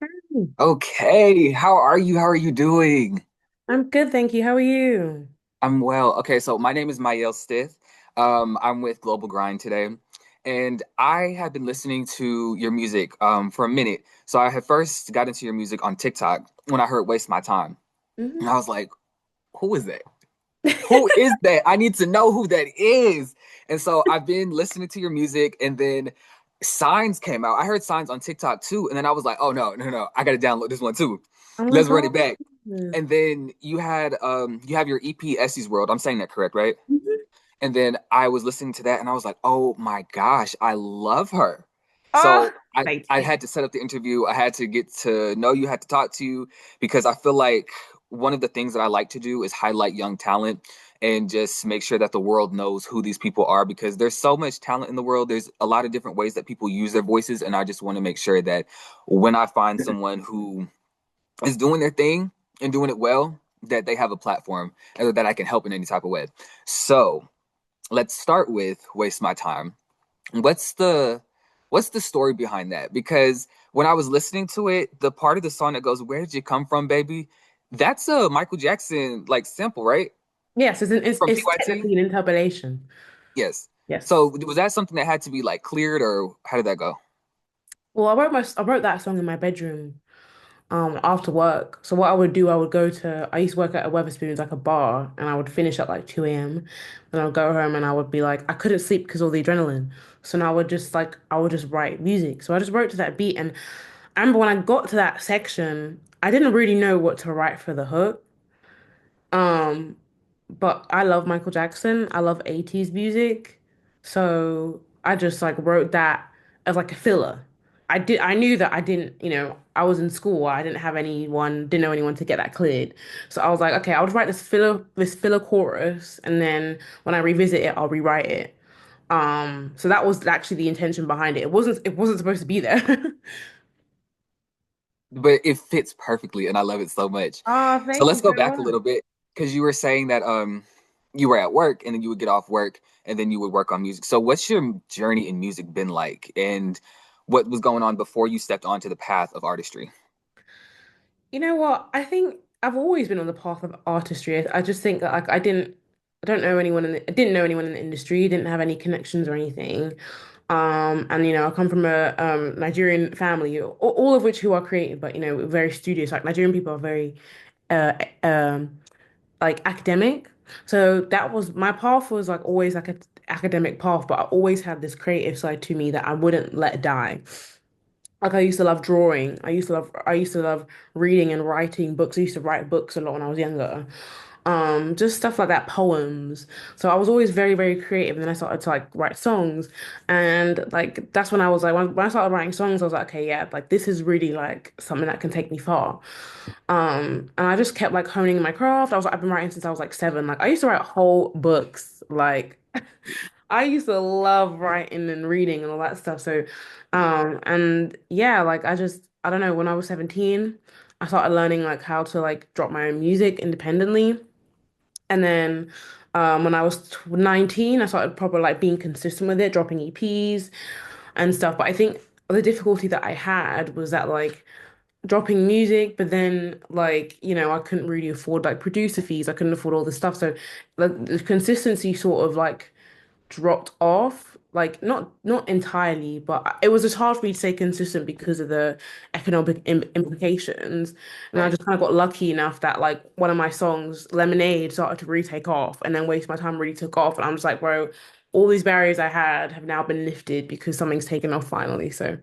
Hey. Okay, how are you? How are you doing? I'm good, thank you. How are you? I'm well. Okay, so my name is Mael Stith. I'm with Global Grind today, and I have been listening to your music for a minute. So I had first got into your music on TikTok when I heard "Waste My Time," and Mhm. I was like, "Who is that? Who is that? I need to know who that is." And so I've been listening to your music, and then Signs came out. I heard Signs on TikTok too, and then I was like, "Oh no, no, no! I got to download this one too. Oh my Let's run God. it back." And then you have your EP Essie's World. I'm saying that correct, right? Mhm. And then I was listening to that and I was like, "Oh my gosh, I love her." Oh, So thank I you. had to set up the interview. I had to get to know you, had to talk to you because I feel like one of the things that I like to do is highlight young talent and just make sure that the world knows who these people are because there's so much talent in the world. There's a lot of different ways that people use their voices and I just want to make sure that when I find someone who is doing their thing and doing it well, that they have a platform and that I can help in any type of way. So let's start with Waste My Time. What's the what's the story behind that? Because when I was listening to it, the part of the song that goes, "Where did you come from, baby?" That's a Michael Jackson like sample, right? Yes, From it's PYT? technically an interpolation. Yes. So Yes. was that something that had to be like cleared or how did that go? Well, I wrote that song in my bedroom after work. So what I would do, I used to work at a Wetherspoons, like a bar, and I would finish at like 2 a.m. Then I would go home and I would be like, I couldn't sleep because of all the adrenaline. So now I would just write music. So I just wrote to that beat. And I remember when I got to that section, I didn't really know what to write for the hook. Um, but I love Michael Jackson. I love 80s music. So I just like wrote that as like a filler. I knew that I didn't, I was in school. I didn't know anyone to get that cleared. So I was like, okay, I'll just write this filler chorus, and then when I revisit it, I'll rewrite it. So that was actually the intention behind it. It wasn't supposed to be there. But it fits perfectly and I love it so much. Oh, So thank let's you go so back a much. little bit because you were saying that you were at work and then you would get off work and then you would work on music. So what's your journey in music been like and what was going on before you stepped onto the path of artistry? You know what? I think I've always been on the path of artistry. I just think that like I don't know anyone I didn't know anyone in the industry, didn't have any connections or anything. And I come from a Nigerian family, all of which who are creative, but very studious. Like Nigerian people are very uh like academic. So that was my path was like always like a academic path, but I always had this creative side to me that I wouldn't let die. Like I used to love drawing. I used to love reading and writing books. I used to write books a lot when I was younger. Just stuff like that, poems. So I was always very, very creative. And then I started to like write songs. And like that's when I was like when I started writing songs, I was like, okay, yeah, like this is really like something that can take me far. And I just kept like honing my craft. I've been writing since I was like 7. Like I used to write whole books. Like I used to love writing and reading and all that stuff. So, and yeah, like I don't know, when I was 17, I started learning like how to like drop my own music independently. And then when I was 19, I started proper like being consistent with it, dropping EPs and stuff. But I think the difficulty that I had was that like dropping music, but then like, I couldn't really afford like producer fees. I couldn't afford all this stuff. So like the consistency sort of like dropped off, like not entirely, but it was just hard for me to stay consistent because of the economic implications. And I Right. just kind of got lucky enough that like one of my songs, Lemonade, started to really take off, and then Waste My Time really took off. And I'm just like, bro, all these barriers I had have now been lifted because something's taken off finally. So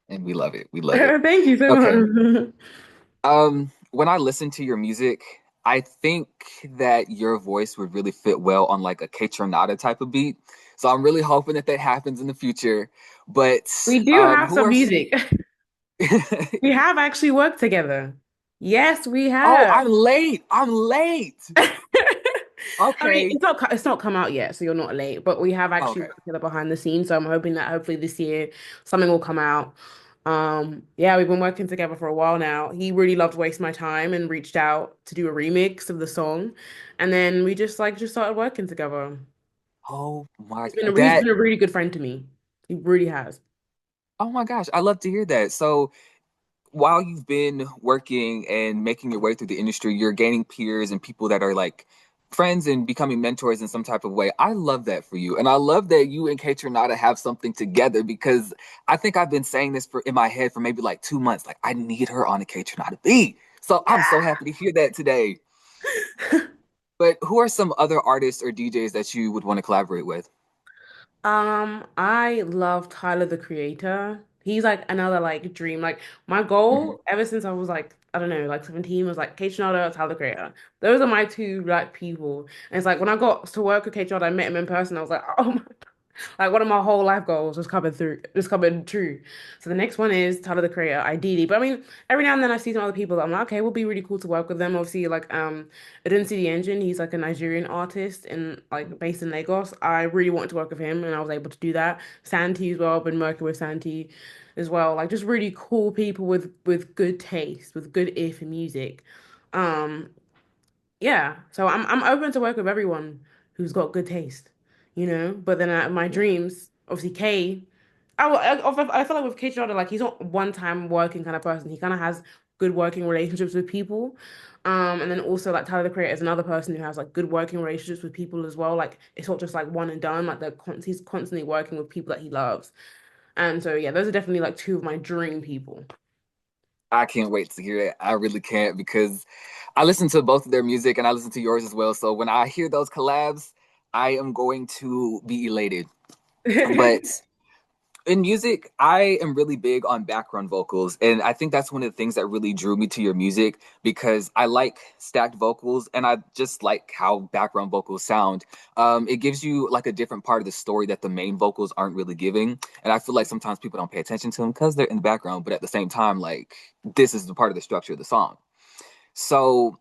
And we love it. We love it. thank you so Okay. much. When I listen to your music, I think that your voice would really fit well on like a Kaytranada type of beat. So I'm really hoping that that happens in the future. But We do have who some are music. We have actually worked together. Yes, we Oh, have. I'm late. I'm late. I mean, Okay. it's not come out yet, so you're not late. But we have Oh, actually okay. worked together behind the scenes, so I'm hoping that hopefully this year something will come out. Yeah, we've been working together for a while now. He really loved Waste My Time and reached out to do a remix of the song, and then we just started working together. Oh my He's that been a really good friend to me. He really has. Oh my gosh, I love to hear that. So while you've been working and making your way through the industry, you're gaining peers and people that are like friends and becoming mentors in some type of way. I love that for you. And I love that you and Kate Renata have something together because I think I've been saying this for in my head for maybe like 2 months. Like, I need her on a Kate Renata beat. So I'm so happy to hear that today. But who are some other artists or DJs that you would want to collaborate with? I love Tyler the Creator. He's like another like dream. Like my goal Mhm. ever since I was like, I don't know, like 17 was like Kate Shinoda, Tyler the Creator. Those are my two like people. And it's like when I got to work with Kate Shinoda, I met him in person. I was like, oh my like one of my whole life goals was coming through, just coming true. So the next one is Tyler the Creator, ideally. But I mean, every now and then I see some other people that I'm like, okay, it would be really cool to work with them. Obviously, like I didn't see the engine. He's like a Nigerian artist in like based in Lagos. I really wanted to work with him and I was able to do that. Santi as well, I've been working with Santi as well. Like just really cool people with good taste, with good ear for music. Um, yeah, so I'm open to work with everyone who's got good taste, you know. But then my dreams, obviously, Kay, I feel like with Kay Jordan, like he's not one time working kind of person. He kind of has good working relationships with people, and then also like Tyler the Creator is another person who has like good working relationships with people as well. Like it's not just like one and done. Like he's constantly working with people that he loves, and so yeah, those are definitely like two of my dream people. I can't wait to hear it. I really can't because I listen to both of their music and I listen to yours as well. So when I hear those collabs, I am going to be elated. But in music, I am really big on background vocals. And I think that's one of the things that really drew me to your music because I like stacked vocals and I just like how background vocals sound. It gives you like a different part of the story that the main vocals aren't really giving. And I feel like sometimes people don't pay attention to them because they're in the background. But at the same time, like this is the part of the structure of the song. So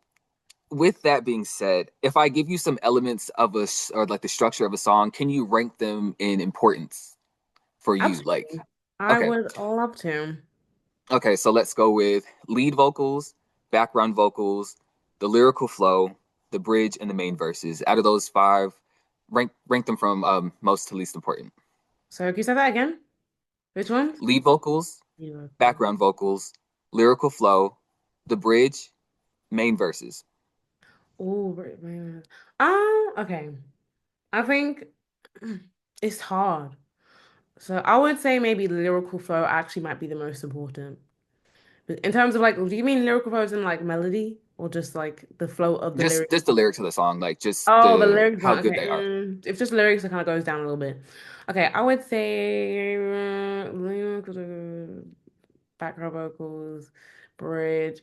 with that being said, if I give you some elements of or like the structure of a song, can you rank them in importance for you? Like, Absolutely, I okay. would love to. Okay, so let's go with lead vocals, background vocals, the lyrical flow, the bridge, and the main verses. Out of those five, rank them from most to least important. So can you say that again? Which ones? Lead vocals, Yeah, cool. background vocals, lyrical flow, the bridge, main verses. Oh, okay. I think it's hard. So I would say maybe lyrical flow actually might be the most important. But in terms of like, do you mean lyrical flow as in like melody or just like the flow of the lyrics? Just the lyrics of the song, like just Oh, the the lyrics how one. good Okay. they are. If just lyrics, it kind of goes down a little bit. Okay, I would say background vocals, bridge.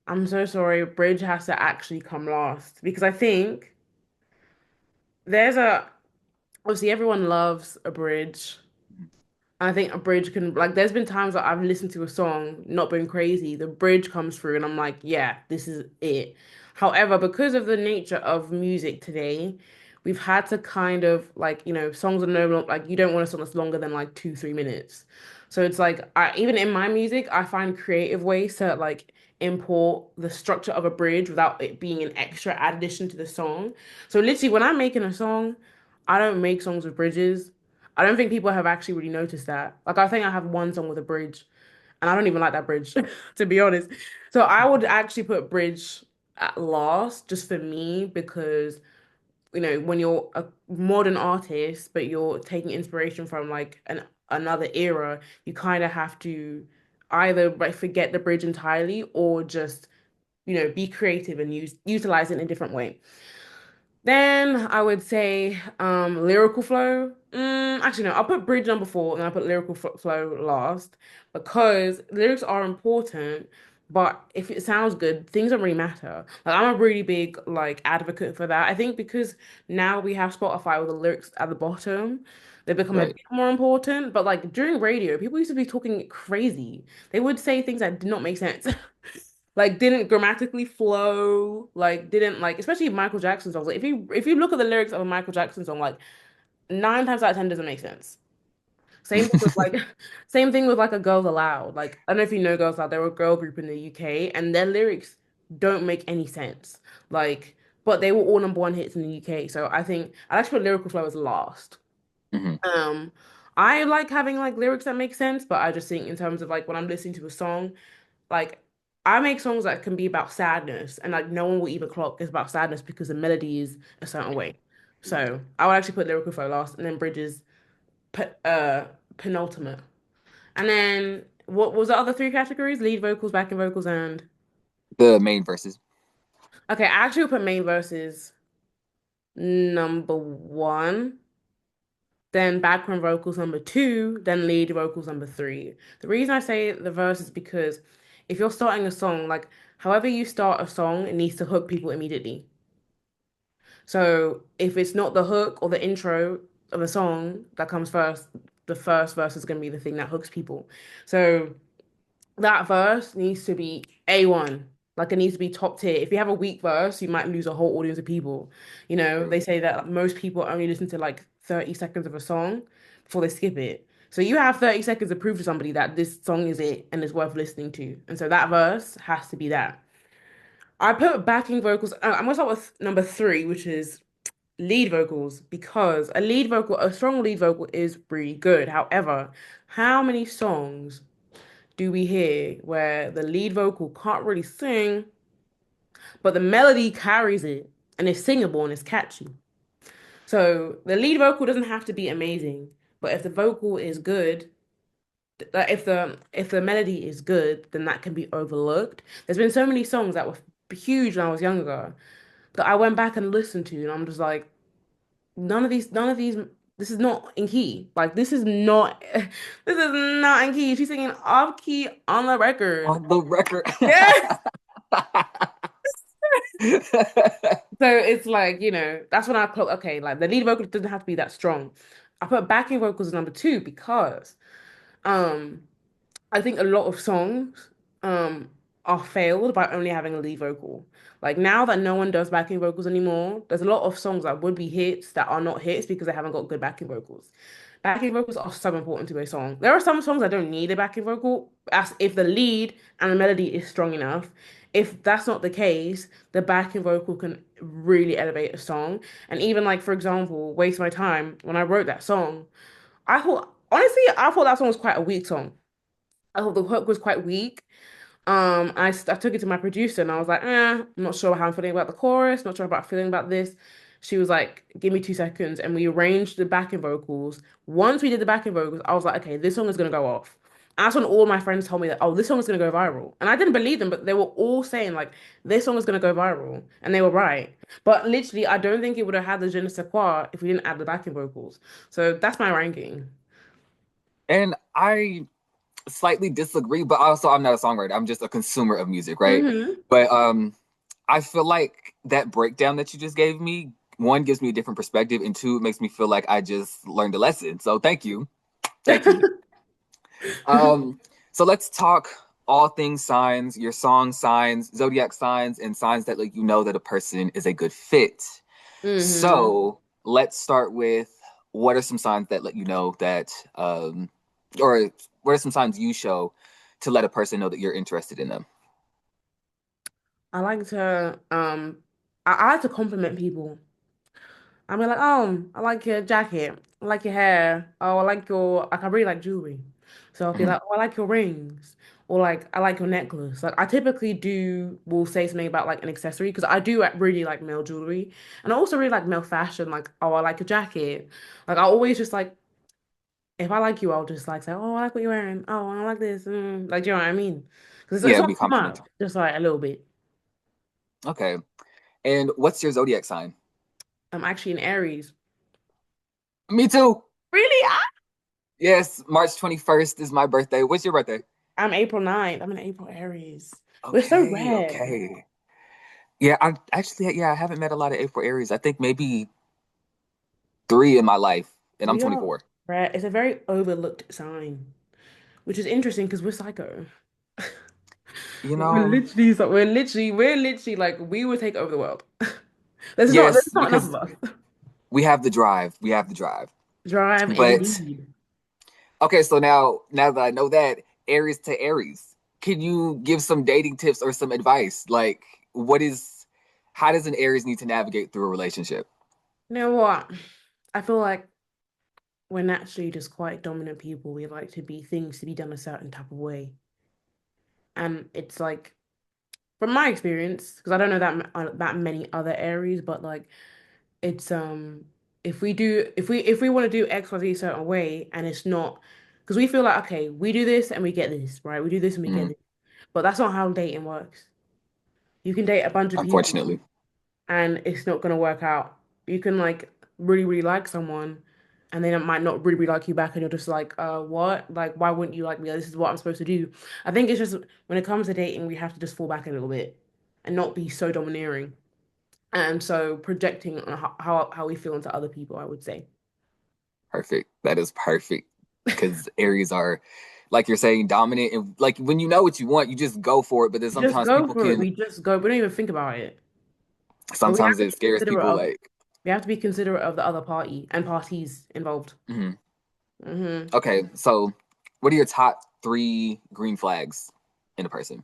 I'm so sorry, bridge has to actually come last because I think there's a obviously everyone loves a bridge. I think a bridge can like there's been times that I've listened to a song, not been crazy, the bridge comes through and I'm like, yeah, this is it. However, because of the nature of music today, we've had to kind of like, songs are no like you don't want a song that's longer than like 2, 3 minutes. So it's like I even in my music, I find creative ways to like import the structure of a bridge without it being an extra addition to the song. So literally when I'm making a song, I don't make songs with bridges. I don't think people have actually really noticed that. Like, I think I have one song with a bridge, and I don't even like that bridge, to be honest. So I would actually put bridge at last, just for me, because, when you're a modern artist, but you're taking inspiration from like another era, you kind of have to either like forget the bridge entirely or just, be creative and utilize it in a different way. Then I would say lyrical flow. Actually, no, I'll put bridge number four and I'll put lyrical flow last because lyrics are important, but if it sounds good, things don't really matter. Like I'm a really big like advocate for that. I think because now we have Spotify with the lyrics at the bottom, they become a Right. bit more important. But like during radio, people used to be talking crazy. They would say things that did not make sense. Like didn't grammatically flow, like didn't like especially Michael Jackson songs. Like if you look at the lyrics of a Michael Jackson song, like 9 times out of 10 doesn't make sense. Same thing with like same thing with like a Girls Aloud. Like I don't know if you know Girls Aloud, they're a girl group in the UK and their lyrics don't make any sense. Like, but they were all number one hits in the UK. So I think I'd actually put lyrical flow as last. Mhm. Um, I like having like lyrics that make sense, but I just think in terms of like when I'm listening to a song, like I make songs that can be about sadness and like no one will even clock it's about sadness because the melody is a certain way. So I would actually put lyrical flow last and then bridges pe penultimate. And then what was the other three categories? Lead vocals, backing vocals, and The main verses. okay, I actually put main verses number one, then background vocals number two, then lead vocals number three. The reason I say the verse is because if you're starting a song, like however you start a song, it needs to hook people immediately. So if it's not the hook or the intro of a song that comes first, the first verse is going to be the thing that hooks people. So that verse needs to be A1. Like it needs to be top tier. If you have a weak verse, you might lose a whole audience of people. You know, True. they say that most people only listen to like 30 seconds of a song before they skip it. So you have 30 seconds to prove to somebody that this song is it and is worth listening to. And so that verse has to be that. I put backing vocals. I'm gonna start with number three, which is lead vocals, because a strong lead vocal is really good. However, how many songs do we hear where the lead vocal can't really sing, but the melody carries it and it's singable and it's catchy? So the lead vocal doesn't have to be amazing, but if the vocal is good, like if the melody is good, then that can be overlooked. There's been so many songs that were huge when I was younger that I went back and listened to, and I'm just like, none of these, this is not in key. Like this is not, this is not in key. She's singing off key on the record. On the record. Yeah. So it's like, that's when I put, okay, like the lead vocal doesn't have to be that strong. I put backing vocals as number two because um I think a lot of songs um are failed by only having a lead vocal. Like now that no one does backing vocals anymore, there's a lot of songs that would be hits that are not hits because they haven't got good backing vocals. Backing vocals are so important to a song. There are some songs that don't need a backing vocal, as if the lead and the melody is strong enough. If that's not the case, the backing vocal can really elevate a song. And even like, for example, Waste My Time, when I wrote that song, I thought that song was quite a weak song. I thought the hook was quite weak. I took it to my producer and I was like, I'm not sure how I'm feeling about the chorus, not sure about feeling about this. She was like, give me 2 seconds. And we arranged the backing vocals. Once we did the backing vocals, I was like, okay, this song is going to go off. And that's when all my friends told me that, oh, this song is going to go viral. And I didn't believe them, but they were all saying, like, this song is going to go viral. And they were right. But literally, I don't think it would have had the je ne sais quoi if we didn't add the backing vocals. So that's my ranking. And I slightly disagree, but also I'm not a songwriter. I'm just a consumer of music, right? Hmm. But I feel like that breakdown that you just gave me, one gives me a different perspective, and two, it makes me feel like I just learned a lesson. So thank you. Thank you. Um, so let's talk all things signs, your song signs, zodiac signs, and signs that let you know that a person is a good fit. Hmm. So let's start with what are some signs that let you know that, or what are some signs you show to let a person know that you're interested in them? I like to I like to compliment people. I'll be like, oh, I like your jacket. I like your hair. Oh, I like your like I really like jewelry. So I'll be Mhm. like, oh, I like your rings. Or like I like your necklace. Like I typically do will say something about like an accessory because I do really like male jewelry. And I also really like male fashion. Like, oh, I like your jacket. Like I always just like if I like you, I'll just like say, oh, I like what you're wearing. Oh, I like this. Like, do you know what I mean? Because it's Yeah, not be too much, complimentary. just like a little bit. Okay. And what's your zodiac sign? I'm actually in Aries. Me too. Really? Yes, March 21st is my birthday. What's your birthday? I'm April 9th. I'm an April Aries. We're so Okay, rare. okay. Yeah, I actually, yeah, I haven't met a lot of April Aries. I think maybe three in my life, and I'm We are 24. rare. It's a very overlooked sign, which is interesting because we're psycho. You know, We're literally like we would take over the world. yes, There's not enough because of us. we have the drive. We have the drive. Drive But indeed. okay, so now that I know that, Aries to Aries, can you give some dating tips or some advice? Like, how does an Aries need to navigate through a relationship? You know what? I feel like we're naturally just quite dominant people. We like to be things to be done a certain type of way. And it's like, from my experience, because I don't know that many other areas, but like it's if we want to do XYZ a certain way and it's not because we feel like okay, we do this and we get this, right? We do this and we get Mhm. this. But that's not how dating works. You can date a bunch of people Unfortunately. and it's not gonna work out. You can like really, really like someone and they might not really, really like you back and you're just like, what? Like, why wouldn't you like me? This is what I'm supposed to do. I think it's just when it comes to dating, we have to just fall back a little bit and not be so domineering and so projecting on how we feel into other people, I would say. Perfect. That is perfect. Because Aries are, like you're saying, dominant. And like when you know what you want, you just go for it. But then Just sometimes go people for it. can, We just go. We don't even think about it. But we have sometimes to it be scares considerate people. of Like, we have to be considerate of the other party and parties involved. mhm. Hmm. Okay. So, what are your top three green flags in a person?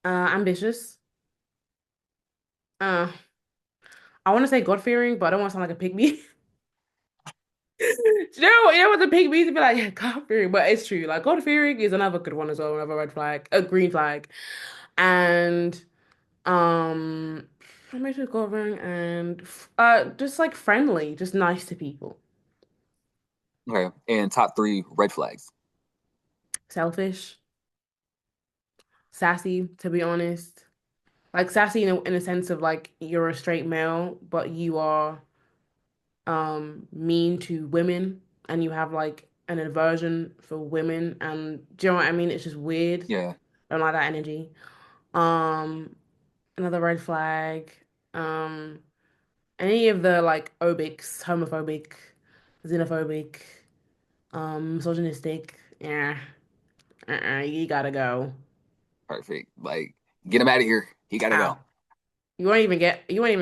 Ambitious. Uh, I want to say God-fearing, but I don't want to sound like a pygmy. You know what the pygmies to be like, yeah, God-fearing, but it's true. Like God-fearing is another good one as well, another red flag, a green flag. And ambitious, God-fearing, and just like friendly, just nice to people. Okay. And top three red flags. Selfish, sassy, to be honest. Like sassy in a sense of like you're a straight male, but you are mean to women and you have like an aversion for women and do you know what I mean? It's just weird. Yeah. I don't like that energy. Um, another red flag. Um, any of the like obics, homophobic, xenophobic, misogynistic, yeah, you gotta go. Perfect. Like, get him out of here. He got to go. Ow. You won't even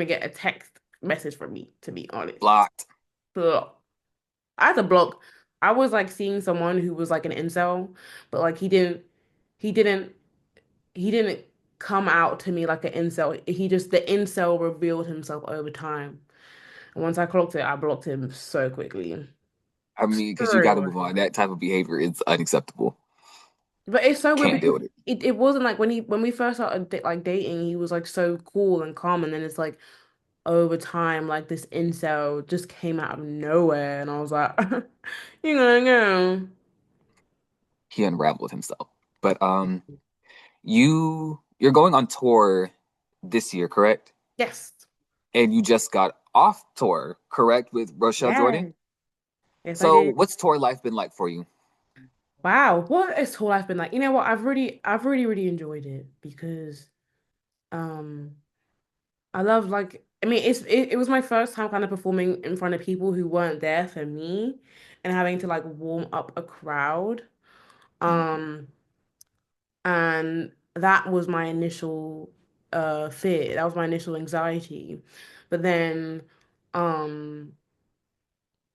get a text message from me, to be honest. Blocked. Ugh. I had to block. I was like seeing someone who was like an incel, but like he didn't, he didn't come out to me like an incel. The incel revealed himself over time. And once I clocked it, I blocked him so quickly. I mean, because you Very got to move on. quickly. That type of behavior is unacceptable. But it's so weird Can't deal because with it. it wasn't like when we first started like dating, he was like so cool and calm, and then it's like over time, like this incel just came out of nowhere, and I was like, "You gonna go?" He unraveled himself. But you're going on tour this year, correct? Yes, And you just got off tour, correct, with Rochelle Jordan? yes, yes, I So did. what's tour life been like for you? Wow, what has whole life been like? You know what? I've really enjoyed it because um, I love like, I mean, it was my first time kind of performing in front of people who weren't there for me, and having to like warm up a crowd. Mm. Um, and that was my initial fear. That was my initial anxiety. But then um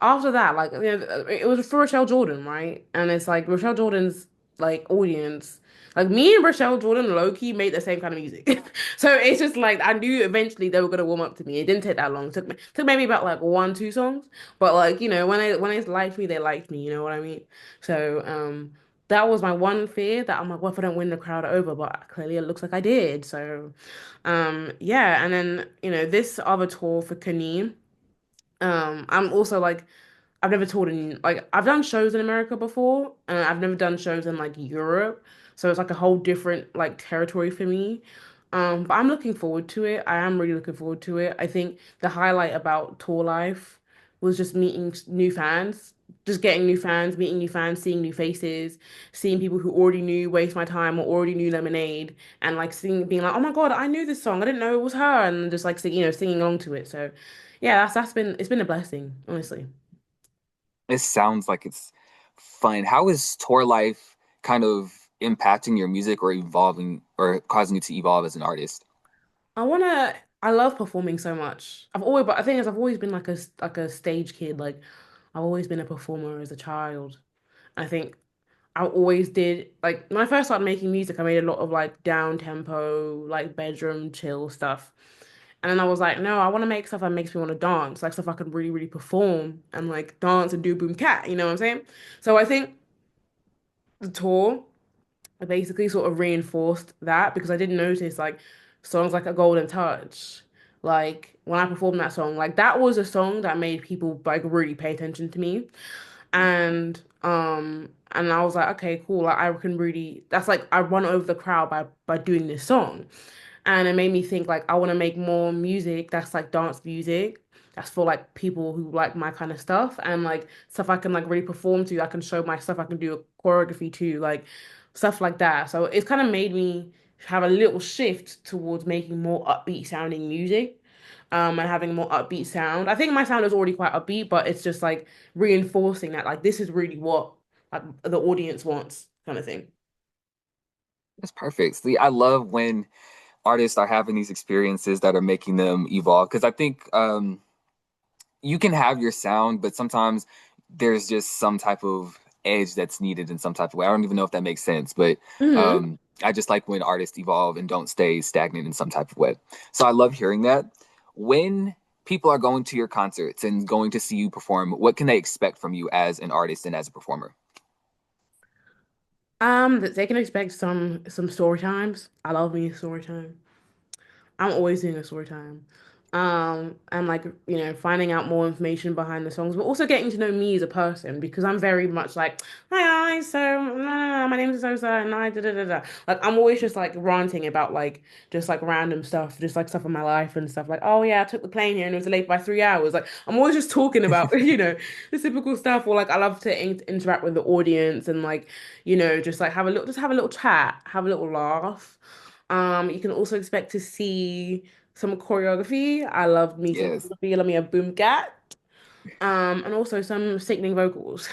after that, like it was for Rochelle Jordan, right? And it's like Rochelle Jordan's like audience, like me and Rochelle Jordan low key made the same kind of music. So it's just like I knew eventually they were gonna warm up to me. It didn't take that long. Took maybe about like one, two songs. But like, when they liked me, they liked me, you know what I mean? So that was my one fear that I'm like, what if I don't win the crowd over? But clearly it looks like I did. So yeah, and then this other tour for Kaneem. I'm also like I've never toured in like I've done shows in America before, and I've never done shows in like Europe. So it's like a whole different like territory for me. But I'm looking forward to it. I am really looking forward to it. I think the highlight about tour life was just meeting new fans, just getting new fans, meeting new fans, seeing new faces, seeing people who already knew Waste My Time or already knew Lemonade, and like seeing being like, oh my God, I knew this song. I didn't know it was her, and just like singing along to it. So yeah, that's been it's been a blessing, honestly. It sounds like it's fun. How is tour life kind of impacting your music or evolving or causing you to evolve as an artist? I love performing so much. But I think is I've always been like a stage kid. Like I've always been a performer as a child. I think I always did like when I first started making music, I made a lot of like down tempo, like bedroom chill stuff. And then I was like, no, I want to make stuff that makes me want to dance, like stuff I can really, really perform and like dance and do boom cat, you know what I'm saying? So I think the tour basically sort of reinforced that because I did notice like songs like A Golden Touch, like when I performed that song, like that was a song that made people like really pay attention to me. And I was like, okay, cool. Like I can really that's like I won over the crowd by doing this song. And it made me think like I want to make more music that's like dance music. That's for like people who like my kind of stuff and like stuff I can like really perform to. I can show my stuff. I can do a choreography too, like stuff like that. So it's kind of made me have a little shift towards making more upbeat sounding music, and having more upbeat sound. I think my sound is already quite upbeat, but it's just like reinforcing that like this is really what like the audience wants, kind of thing. That's perfect. See, I love when artists are having these experiences that are making them evolve because I think you can have your sound, but sometimes there's just some type of edge that's needed in some type of way. I don't even know if that makes sense, but Hmm. I just like when artists evolve and don't stay stagnant in some type of way. So I love hearing that. When people are going to your concerts and going to see you perform, what can they expect from you as an artist and as a performer? That they can expect some story times. I love me a story time. I'm always doing a story time. And like, finding out more information behind the songs, but also getting to know me as a person because I'm very much like, hi guys, so my name is Essosa and I da da da da. Like I'm always just like ranting about like just like random stuff, just like stuff in my life and stuff like, oh yeah, I took the plane here and it was late by 3 hours. Like I'm always just talking about, the typical stuff or like I love to interact with the audience and like, just like have a little chat, have a little laugh. You can also expect to see some choreography. I love me some Yes. choreography. I love me a boom cat. And also some sickening vocals.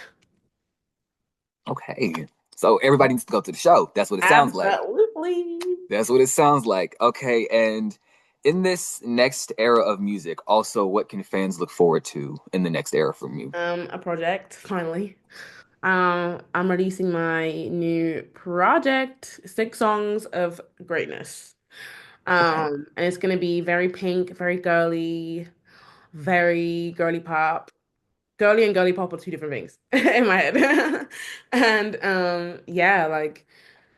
Okay. So everybody needs to go to the show. That's what it sounds like. Absolutely. That's what it sounds like. Okay. And in this next era of music, also, what can fans look forward to in the next era from you? A project, finally. I'm releasing my new project, 6 songs of greatness. Okay. And it's gonna be very pink, very girly pop. Girly and girly pop are two different things in my head. And yeah, like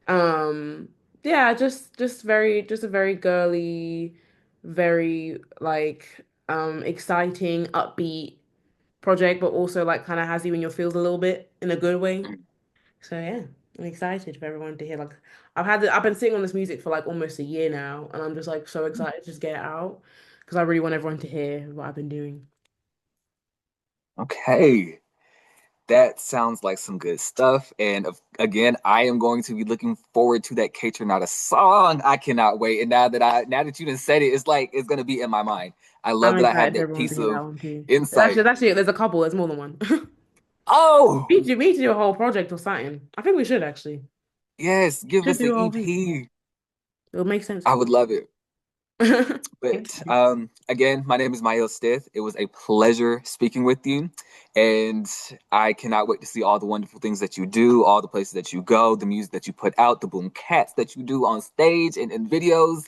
um yeah, just a very girly, very like exciting, upbeat project, but also like kind of has you in your feels a little bit in a good way. So yeah, I'm excited for everyone to hear like I've been sitting on this music for like almost a year now, and I'm just like so excited to just get it out because I really want everyone to hear what I've been doing. Okay. That sounds like some good stuff. And again, I am going to be looking forward to that K Not a song. I cannot wait. And now that you done said it, it's like it's gonna be in my mind. I I'm love that I have excited for that everyone to piece hear that of one too. insight. There's a couple. There's more than one. Oh, We need to do a whole project or something. I think we should actually. yes, give Should us an do a whole thing. EP. It'll make sense I for would us. love it. Thank But you. again, my name is Miles Stith. It was a pleasure speaking with you. And I cannot wait to see all the wonderful things that you do, all the places that you go, the music that you put out, the boom cats that you do on stage and in videos.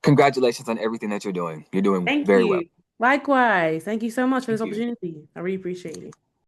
Congratulations on everything that you're doing. You're doing Thank very well. you. Likewise. Thank you so much for this Thank you. opportunity. I really appreciate it.